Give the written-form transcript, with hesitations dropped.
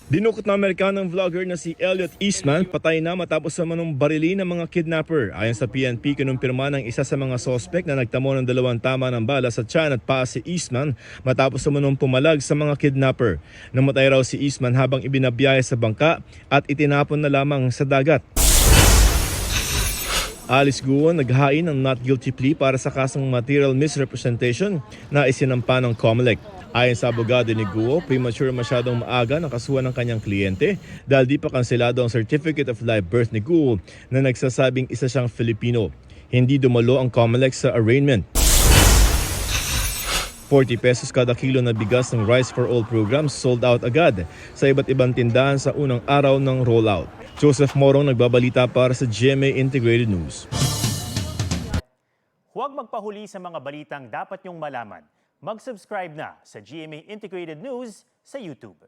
Dinukot na Amerikanong vlogger na si Elliot Eastman patay na matapos sa manong barili ng mga kidnapper. Ayon sa PNP, kinumpirma ng isa sa mga sospek na nagtamo ng 2 tama ng bala sa tiyan at paa si Eastman matapos sa manong pumalag sa mga kidnapper. Namatay raw si Eastman habang ibinabiyahe sa bangka at itinapon na lamang sa dagat. Alice Guo naghain ng not guilty plea para sa kasong material misrepresentation na isinampa ng COMELEC. Ayon sa abogado ni Guo, premature masyadong maaga ng kasuhan ng kanyang kliyente dahil di pa kanselado ang Certificate of Live Birth ni Guo na nagsasabing isa siyang Filipino. Hindi dumalo ang COMELEC sa arraignment. 40 pesos kada kilo na bigas ng Rice for All program sold out agad sa iba't ibang tindahan sa unang araw ng rollout. Joseph Morong nagbabalita para sa GMA Integrated News. Huwag magpahuli sa mga balitang dapat niyong malaman. Mag-subscribe na sa GMA Integrated News sa YouTube.